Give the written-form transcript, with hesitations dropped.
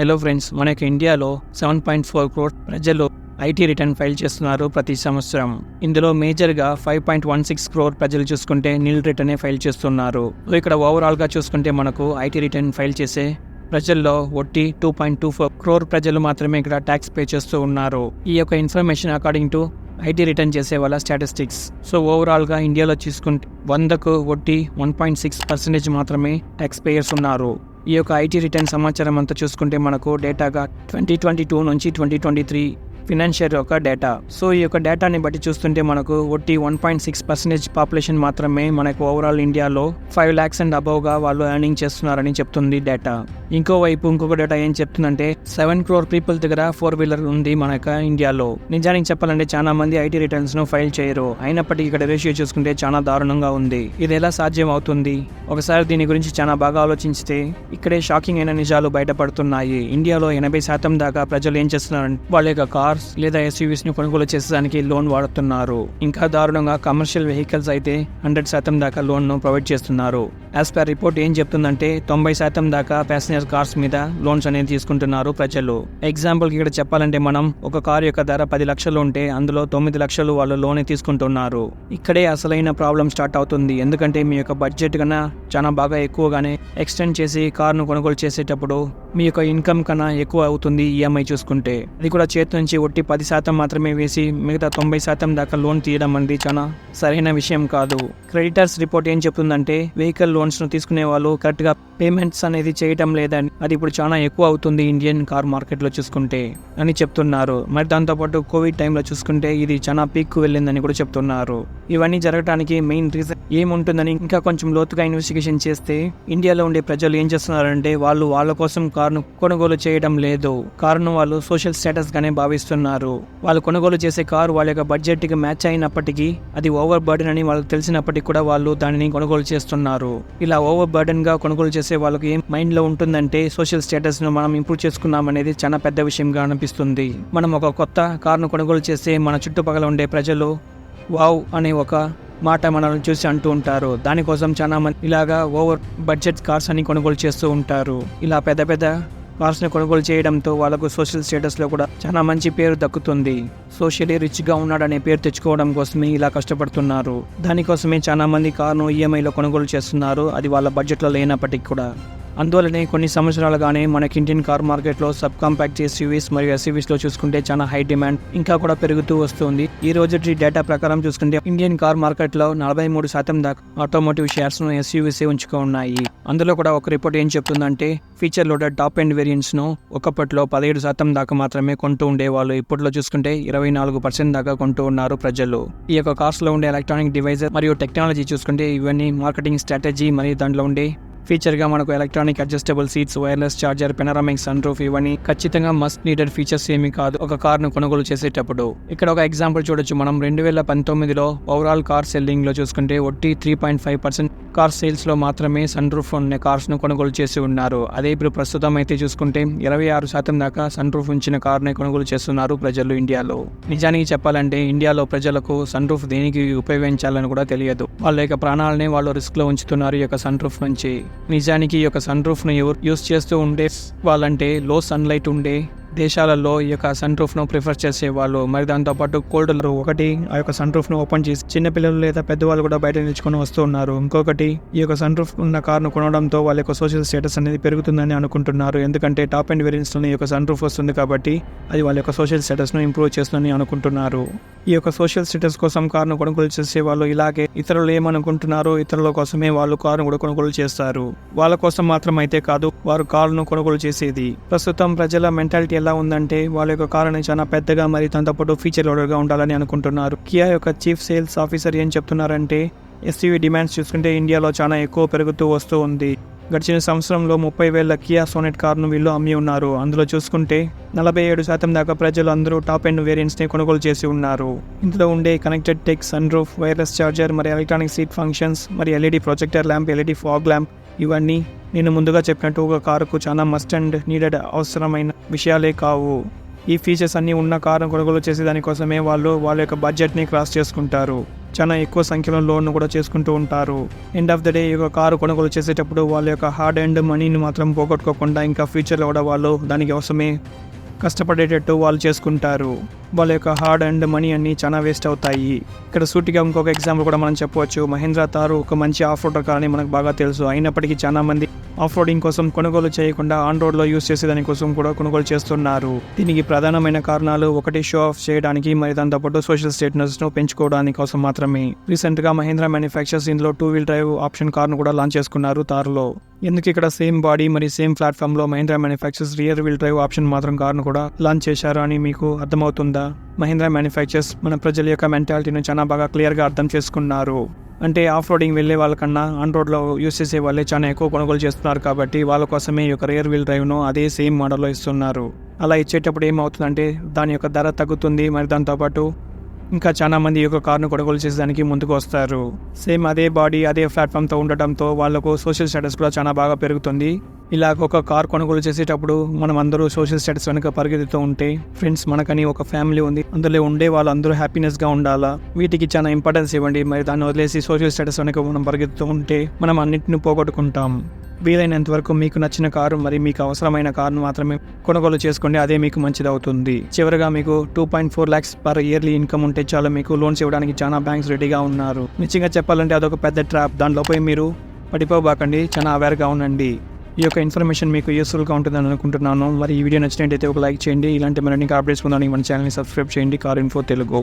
Hello friends, మనకి ఇండియాలో 7.4 crore ప్రజలు ఐటీ రిటర్న్ ఫైల్ చేస్తున్నారు ప్రతి సంవత్సరం. ఇందులో మేజర్గా 5.16 crore ప్రజలు చూసుకుంటే నిల్ రిటర్నే ఫైల్ చేస్తున్నారు. సో ఇక్కడ ఓవరాల్గా చూసుకుంటే మనకు ఐటీ రిటర్న్ ఫైల్ చేసే ప్రజల్లో 2.24 crore ప్రజలు మాత్రమే ఇక్కడ ట్యాక్స్ పే చేస్తూ ఉన్నారు. ఈ యొక్క information according to IT return చేసే వాళ్ళ స్టాటిస్టిక్స్. సో ఓవరాల్గా ఇండియాలో చూసుకుంటే 100కు 1.6% మాత్రమే ట్యాక్స్ పేయర్స్ ఉన్నారు. ఈ యొక్క ఐటీ రిటర్న్ సమాచారం అంతా చూసుకుంటే మనకు డేటాగా 2022 నుంచి 2023 ఫినాన్షియల్ యొక్క డేటా. సో ఈ యొక్క డేటాని బట్టి చూస్తుంటే మనకు 1.6% పాపులేషన్ మాత్రమే మనకు ఓవరాల్ ఇండియాలో 5 lakhs అండ్ అబవ్గా వాళ్ళు ఎర్నింగ్ చేస్తున్నారని చెప్తుంది డేటా. ఇంకొక డేటా ఏం చెప్తుందంటే 7 crore పీపుల్ దగ్గర 4-wheeler ఉంది మన యొక్క ఇండియాలో. నిజానికి చెప్పాలంటే చాలా మంది ఐటీ రిటర్న్స్ ను ఫైల్ చేయరు. అయినప్పటికీ ఇక్కడ రేషియో చూసుకుంటే చాలా దారుణంగా ఉంది. ఇది ఎలా సాధ్యం అవుతుంది? ఒకసారి దీని గురించి చాలా బాగా ఆలోచించితే ఇక్కడే షాకింగ్ అయిన నిజాలు బయటపడుతున్నాయి. ఇండియాలో 80% దాకా ప్రజలు ఏం చేస్తున్నారంటే వాళ్ళ యొక్క కార్స్ లేదా SUVs ని కొనుగోలు చేసేదానికి లోన్ వాడుతున్నారు. ఇంకా దారుణంగా కమర్షియల్ వెహికల్స్ అయితే 100% దాకా లోన్ ను ప్రొవైడ్ చేస్తున్నారు. యాజ్ పర్ రిపోర్ట్ ఏం చెప్తుందంటే 90% దాకా ప్యాసింజర్ కార్స్ మీద లోన్స్ అనేది తీసుకుంటున్నారు ప్రజలు. ఎగ్జాంపుల్ ఇక్కడ చెప్పాలంటే మనం ఒక కార్ యొక్క ధర 10 లక్షలు ఉంటే అందులో 9 లక్షలు వాళ్ళు లోన్ తీసుకుంటున్నారు. ఇక్కడే అసలైన ప్రాబ్లం స్టార్ట్ అవుతుంది. ఎందుకంటే మీ యొక్క బడ్జెట్ కన్నా చాలా బాగా ఎక్కువగానే ఎక్స్టెండ్ చేసి కార్ను కొనుగోలు చేసేటప్పుడు మీ యొక్క ఇన్కమ్ కన్నా ఎక్కువ అవుతుంది ఈఎంఐ చూసుకుంటే. అది కూడా చేతి నుంచి 10% మాత్రమే వేసి మిగతా 90% దాకా లోన్ తీయడం అనేది చాలా సరైన విషయం కాదు. క్రెడిటర్స్ రిపోర్ట్ ఏం చెప్తుందంటే వెహికల్ లోన్స్ ను తీసుకునే వాళ్ళు కరెక్ట్ గా పేమెంట్స్ అనేది చేయటం లేదని, అది ఇప్పుడు చాలా ఎక్కువ అవుతుంది ఇండియన్ కార్ మార్కెట్ లో చూసుకుంటే అని చెప్తున్నారు. మరి దాంతోపాటు కోవిడ్ టైంలో చూసుకుంటే ఇది చాలా పీక్ వెళ్ళిందని కూడా చెప్తున్నారు. ఇవన్నీ జరగడానికి మెయిన్ రీజన్ ఏముంటుందని ఇంకా కొంచెం లోతుగా ఇన్వెస్టిగేషన్ చేస్తే ఇండియాలో ఉండే ప్రజలు ఏం చేస్తున్నారంటే వాళ్ళు వాళ్ళ కోసం కారును కొనుగోలు చేయడం లేదు. కారును వాళ్ళు సోషల్ స్టేటస్ గానే భావిస్తున్నారు. వాళ్ళు కొనుగోలు చేసే కారు వాళ్ళ యొక్క బడ్జెట్ కి మ్యాచ్ అయినప్పటికీ అది ఓవర్ బర్డెన్ అని వాళ్ళకి తెలిసినప్పటికీ కూడా వాళ్ళు దానిని కొనుగోలు చేస్తున్నారు. ఇలా ఓవర్ బర్డెన్ గా కొనుగోలు చేసే వాళ్ళకి ఏం మైండ్ లో ఉంటుందంటే సోషల్ స్టేటస్ ను మనం ఇంప్రూవ్ చేసుకున్నాం అనేది చాలా పెద్ద విషయంగా అనిపిస్తుంది. మనం ఒక కొత్త కారును కొనుగోలు చేస్తే మన చుట్టుపక్కల ఉండే ప్రజలు వావ్ అనే ఒక మాట మనల్ని చూసి అంటూ ఉంటారు. దానికోసం చాలా మంది ఇలాగా ఓవర్ బడ్జెట్ కార్స్ అని కొనుగోలు చేస్తూ ఉంటారు. ఇలా పెద్ద కార్స్ని కొనుగోలు చేయడంతో వాళ్ళకు సోషల్ స్టేటస్లో కూడా చాలా మంచి పేరు దక్కుతుంది. సోషల్లీ రిచ్గా ఉన్నాడనే పేరు తెచ్చుకోవడం కోసమే ఇలా కష్టపడుతున్నారు. దానికోసమే చాలా మంది కార్ను ఈఎంఐలో కొనుగోలు చేస్తున్నారు, అది వాళ్ళ బడ్జెట్లో లేనప్పటికీ కూడా. అందువల్లనే కొన్ని సంవత్సరాలుగానే మనకి ఇండియన్ కార్ మార్కెట్లో సబ్ కాంపాక్ట్ SUVs మరియు SUVsలో చూసుకుంటే చాలా హై డిమాండ్ ఇంకా కూడా పెరుగుతూ వస్తుంది. ఈ రోజు డేటా ప్రకారం చూసుకుంటే ఇండియన్ కార్ మార్కెట్లో 43% దాకా ఆటోమోటివ్ షేర్స్ ను SUVs ఉంచుకో ఉన్నాయి. అందులో కూడా ఒక రిపోర్ట్ ఏం చెప్తుందంటే feature loaded top end variants ను ఒకప్పట్లో 17% దాకా మాత్రమే కొంటూ ఉండేవాళ్ళు. ఇప్పట్లో చూసుకుంటే 24% దాకా కొంటూ ఉన్నారు ప్రజలు. ఈ యొక్క కార్స్ లో ఉండే ఎలక్ట్రానిక్ డివైజెస్ మరియు టెక్నాలజీ చూసుకుంటే ఇవన్నీ మార్కెటింగ్ స్ట్రాటజీ మరియు దాంట్లో ఉండే ఫీచర్గా మనకు electronic adjustable seats, wireless charger, panoramic sun roof ఇవన్నీ ఖచ్చితంగా మస్ట్ నీడెడ్ ఫీచర్స్ ఏమీ కాదు ఒక కార్ను కొనుగోలు చేసేటప్పుడు. ఇక్కడ ఒక ఎగ్జాంపుల్ చూడొచ్చు. మనం 2019లో ఓవరాల్ కార్ సెల్లింగ్ లో చూసుకుంటే 3.5% కార్ సేల్స్ లో మాత్రమే సన్ రూఫ్ ఉన్న కార్స్ ను కొనుగోలు చేసి ఉన్నారు. అదే ఇప్పుడు ప్రస్తుతం అయితే చూసుకుంటే 26% దాకా సన్ రూఫ్ ఉంచిన కార్ని కొనుగోలు చేస్తున్నారు ప్రజలు ఇండియాలో. నిజానికి చెప్పాలంటే ఇండియాలో ప్రజలకు సన్ రూఫ్ దేనికి ఉపయోగించాలని కూడా తెలియదు. వాళ్ళ యొక్క ప్రాణాలనే వాళ్ళు రిస్క్ లో ఉంచుతున్నారు ఈ యొక్క సన్ రూఫ్ నుంచి. నిజానికి ఈ యొక్క సన్ రూఫ్ ను ఎవరు యూస్ చేస్తూ ఉండే వాళ్ళంటే లో సన్లైట్ ఉండే దేశాలలో ఈ యొక్క సన్ రూఫ్ ను ప్రిఫర్ చేసేవాళ్ళు. మరి దాంతోపాటు కోల్డ్ ఒకటి ఆ యొక్క సన్ రూఫ్ ను ఓపెన్ చేసి చిన్నపిల్లలు లేదా పెద్దవాళ్ళు కూడా బయట నిల్చుకొని వస్తూ ఉన్నారు. ఇంకొకటి ఈ యొక్క సన్ రూఫ్ ఉన్న కార్ను కొనడంతో వాళ్ళ యొక్క సోషల్ స్టేటస్ అనేది పెరుగుతుందని అనుకుంటున్నారు. ఎందుకంటే టాప్ ఎండ్ వేరియంట్స్ లో ఈ యొక్క సన్ రూఫ్ వస్తుంది కాబట్టి అది వాళ్ళ యొక్క సోషల్ స్టేటస్ ను ఇంప్రూవ్ చేస్తుందని అనుకుంటున్నారు. ఈ యొక్క సోషల్ స్టేటస్ కోసం కారును కొనుగోలు చేసే వాళ్ళు ఇలాగే ఇతరులు ఏమనుకుంటున్నారో ఇతరుల కోసమే వాళ్ళు కారును కూడా కొనుగోలు చేస్తారు. వాళ్ళ కోసం మాత్రం అయితే కాదు వారు కారును కొనుగోలు చేసేది. ప్రస్తుతం ప్రజల మెంటాలిటీ ఎలా ఉందంటే వాళ్ళ యొక్క కారుని చాలా పెద్దగా మరి దాంతోపాటు ఫీచర్ లోడర్గా ఉండాలని అనుకుంటున్నారు. కియా యొక్క చీఫ్ సేల్స్ ఆఫీసర్ ఏం చెప్తున్నారంటే SUV డిమాండ్స్ చూసుకుంటే ఇండియాలో చాలా ఎక్కువ పెరుగుతూ వస్తూ ఉంది. గడిచిన సంవత్సరంలో 30,000 కియా సోనెట్ కార్ను వీళ్ళు అమ్మి ఉన్నారు. అందులో చూసుకుంటే 47% దాకా ప్రజలు అందరూ టాప్ ఎండ్ వేరియంట్స్ ని కొనుగోలు చేసి ఉన్నారు. ఇందులో ఉండే connected tech, sun roof, wireless charger, మరి ఎలక్ట్రానిక్ సీట్ ఫంక్షన్స్, మరి LED projector lamp, LED fog lamp ఇవన్నీ నేను ముందుగా చెప్పినట్టు ఒక కారుకు చాలా మస్ట్ అండ్ నీడెడ్ అవసరమైన విషయాలే కావు. ఈ ఫీచర్స్ అన్నీ ఉన్న కారును కొనుగోలు చేసే దానికోసమే వాళ్ళు వాళ్ళ యొక్క బడ్జెట్ని క్రాస్ చేసుకుంటారు. చాలా ఎక్కువ సంఖ్యలో లోన్ కూడా చేసుకుంటూ ఉంటారు. ఎండ్ ఆఫ్ ద డే ఈ యొక్క కారు కొనుగోలు చేసేటప్పుడు వాళ్ళ యొక్క హార్డ్ అండ్ మనీని మాత్రం పోగొట్టుకోకుండా ఇంకా ఫ్యూచర్లో కూడా వాళ్ళు దానికి అవసరమే కష్టపడేటట్టు వాళ్ళు చేసుకుంటారు. వాళ్ళ యొక్క హార్డ్ అండ్ మనీ అన్నీ చాలా వేస్ట్ అవుతాయి. ఇక్కడ సూటిగా ఇంకొక ఎగ్జాంపుల్ కూడా మనం చెప్పవచ్చు. మహీంద్రా తారు ఒక మంచి ఆఫ్ రోడర్ కార్ అని మనకు బాగా తెలుసు. అయినప్పటికీ చాలా మంది ఆఫ్ రోడింగ్ కోసం కొనుగోలు చేయకుండా ఆన్ రోడ్లో యూస్ చేసే దానికోసం కూడా కొనుగోలు చేస్తున్నారు. దీనికి ప్రధానమైన కారణాలు ఒకటి షో ఆఫ్ చేయడానికి, మరి దాంతోపాటు సోషల్ స్టేటస్ను పెంచుకోవడానికి కోసం మాత్రమే. రీసెంట్గా మహీంద్రా మ్యానుఫ్యాక్చర్స్ ఇందులో 2-wheel డ్రైవ్ ఆప్షన్ కార్ను కూడా లాంచ్ చేసుకున్నారు తారులో. ఎందుకు ఇక్కడ సేమ్ బాడీ మరి సేమ్ ప్లాట్ఫామ్లో Mahindra manufactures rear wheel drive option మాత్రం కార్ను కూడా లాంచ్ చేశారు అని మీకు అర్థమవుతుందా? మహీంద్రా మ్యానుఫ్యాక్చర్స్ మన ప్రజల యొక్క మెంటాలిటీని చాలా బాగా క్లియర్గా అర్థం చేసుకున్నారు. అంటే ఆఫ్ రోడింగ్ వెళ్ళే వాళ్ళకన్నా ఆన్ రోడ్లో యూస్ చేసే వాళ్ళే చాలా ఎక్కువ కొనుగోలు చేస్తున్నారు కాబట్టి వాళ్ళ కోసమే ఈ యొక్క రియర్ వీల్ డ్రైవ్ను అదే సేమ్ మోడల్లో ఇస్తున్నారు. అలా ఇచ్చేటప్పుడు ఏమవుతుందంటే దాని యొక్క ధర తగ్గుతుంది. మరి దాంతోపాటు ఇంకా చాలా మంది ఈ యొక్క కార్ను కొనుగోలు చేసేదానికి ముందుకు వస్తారు. సేమ్ అదే బాడీ అదే ప్లాట్ఫామ్తో ఉండటంతో వాళ్ళకు సోషల్ స్టేటస్ కూడా చాలా బాగా పెరుగుతుంది. ఇలా ఒక కార్ కొనుగోలు చేసేటప్పుడు మనం అందరూ సోషల్ స్టేటస్ వెనుక పరిగెత్తుతూ ఉంటే ఫ్రెండ్స్ మనకని ఒక ఫ్యామిలీ ఉంది, అందులో ఉండే వాళ్ళందరూ హ్యాపీనెస్గా ఉండాలా, వీటికి చాలా ఇంపార్టెన్స్ ఇవ్వండి. మరి దాన్ని వదిలేసి సోషల్ స్టేటస్ వెనుక మనం పరిగెత్తుతూ ఉంటే మనం అన్నింటిని పోగొట్టుకుంటాం. వీలైనంత వరకు మీకు నచ్చిన కారు మరి మీకు అవసరమైన కారును మాత్రమే కొనుగోలు చేసుకోండి. అదే మీకు మంచిది అవుతుంది. చివరిగా మీకు 2.4 lakhs పర్ ఇయర్లీ ఇన్కమ్ ఉంటే చాలా మీకు లోన్స్ ఇవ్వడానికి చాలా బ్యాంక్స్ రెడీగా ఉన్నారు. నిజంగా చెప్పాలంటే అదొక పెద్ద ట్రాప్. దాంట్లో పోయి మీరు పడిపోబాకండి, చాలా అవేర్గా ఉండండి. ఈ యొక్క ఇన్ఫర్మేషన్ మీకు యూస్ఫుల్గా ఉంటుందని అనుకుంటున్నాను. మరి ఈ వీడియో నచ్చినట్టయితే ఒక లైక్ చేయండి. ఇలాంటి మరిన్ని అప్డేట్స్ పొందడానికి మన ఛానల్ని సబ్స్క్రైబ్ చేయండి. Car info Telugu.